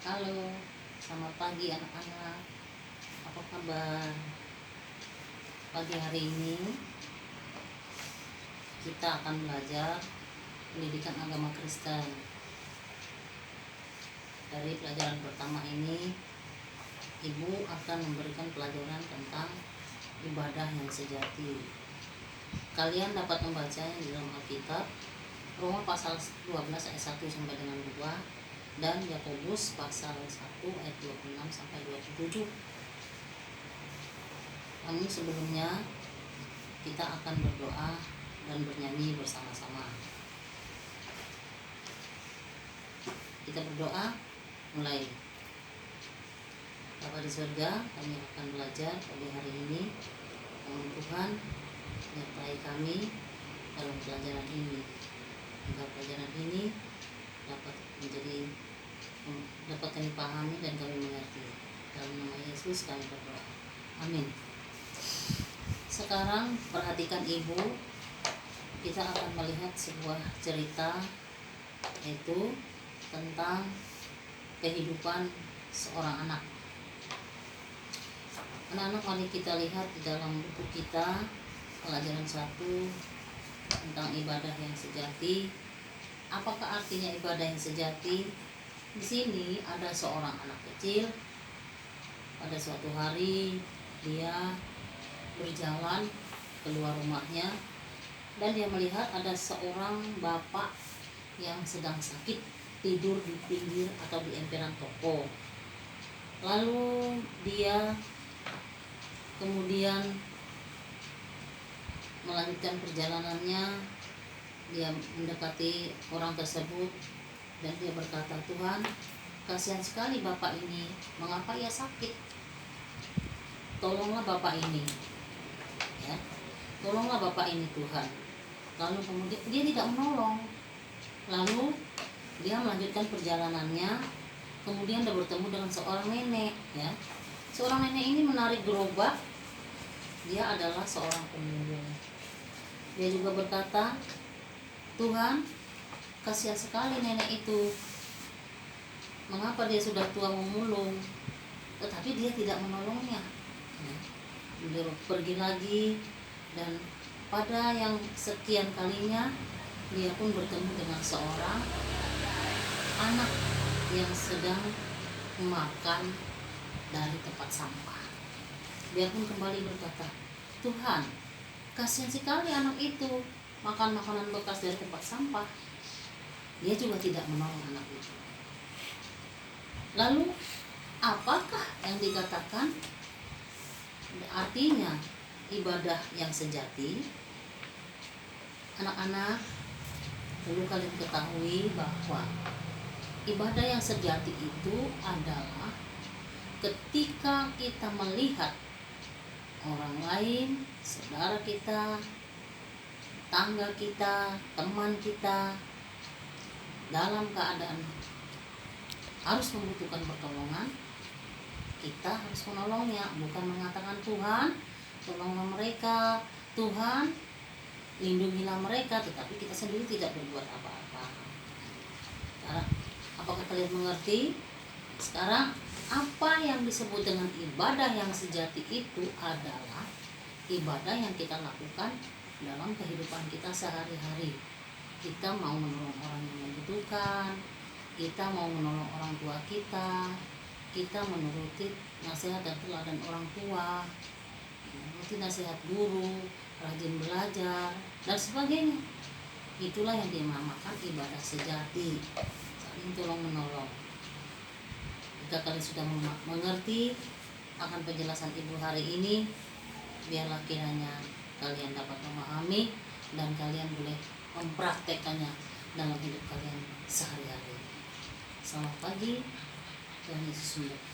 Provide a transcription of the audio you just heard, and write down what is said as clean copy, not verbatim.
Halo, selamat pagi anak-anak. Apa kabar? Pagi hari ini kita akan belajar pendidikan agama Kristen. Dari pelajaran pertama ini, Ibu akan memberikan pelajaran tentang ibadah yang sejati. Kalian dapat membacanya di dalam Alkitab, Roma pasal 12 ayat 1 sampai dengan 2, dan Yakobus pasal 1 ayat 26 sampai 27. Namun sebelumnya kita akan berdoa dan bernyanyi bersama-sama. Kita berdoa mulai. Bapa di surga, kami akan belajar pagi hari ini. Mohon Tuhan menyertai kami dalam pelajaran ini, agar pelajaran ini dapat kami pahami dan kami mengerti. Dalam nama Yesus kami berdoa. Amin. Sekarang perhatikan Ibu, kita akan melihat sebuah cerita, yaitu tentang kehidupan seorang anak. Anak-anak, mari kita lihat di dalam buku kita, pelajaran 1 tentang ibadah yang sejati. Apakah artinya ibadah yang sejati? Di sini ada seorang anak kecil. Pada suatu hari dia berjalan keluar rumahnya dan dia melihat ada seorang bapak yang sedang sakit, tidur di pinggir atau di emperan toko. Lalu dia kemudian melanjutkan perjalanannya. Dia mendekati orang tersebut dan dia berkata, "Tuhan, kasihan sekali bapak ini. Mengapa ia sakit? Tolonglah bapak ini, ya. Tolonglah bapak ini, Tuhan." Lalu kemudian dia tidak menolong. Lalu dia melanjutkan perjalanannya. Kemudian dia bertemu dengan seorang nenek, ya. Seorang nenek ini menarik gerobak. Dia adalah seorang pemulung. Dia juga berkata, "Tuhan, kasihan sekali nenek itu. Mengapa dia sudah tua memulung?" Tetapi dia tidak menolongnya. Dia pergi lagi, dan pada yang sekian kalinya dia pun bertemu dengan seorang anak yang sedang makan dari tempat sampah. Dia pun kembali berkata, "Tuhan, kasihan sekali anak itu makan makanan bekas dari tempat sampah." Dia juga tidak menolong anak itu. Lalu apakah yang dikatakan artinya ibadah yang sejati? Anak-anak, perlu kalian ketahui bahwa ibadah yang sejati itu adalah ketika kita melihat orang lain, saudara kita, tangga kita, teman kita dalam keadaan harus membutuhkan pertolongan, kita harus menolongnya. Bukan mengatakan, "Tuhan, tolonglah mereka, Tuhan, lindungilah mereka," tetapi kita sendiri tidak berbuat apa-apa. Apakah kalian mengerti? Sekarang, apa yang disebut dengan ibadah yang sejati itu adalah ibadah yang kita lakukan dalam kehidupan kita sehari-hari. Kita mau menolong orang yang membutuhkan, kita mau menolong orang tua kita menuruti nasihat dan teladan orang tua, menuruti nasihat guru, rajin belajar, dan sebagainya. Itulah yang dinamakan ibadah sejati, saling tolong menolong. Jika kalian sudah mengerti akan penjelasan Ibu hari ini, biarlah kiranya kalian dapat memahami dan kalian boleh mempraktekkannya dalam hidup kalian sehari-hari. Selamat pagi, Tuhan Yesus memberkati.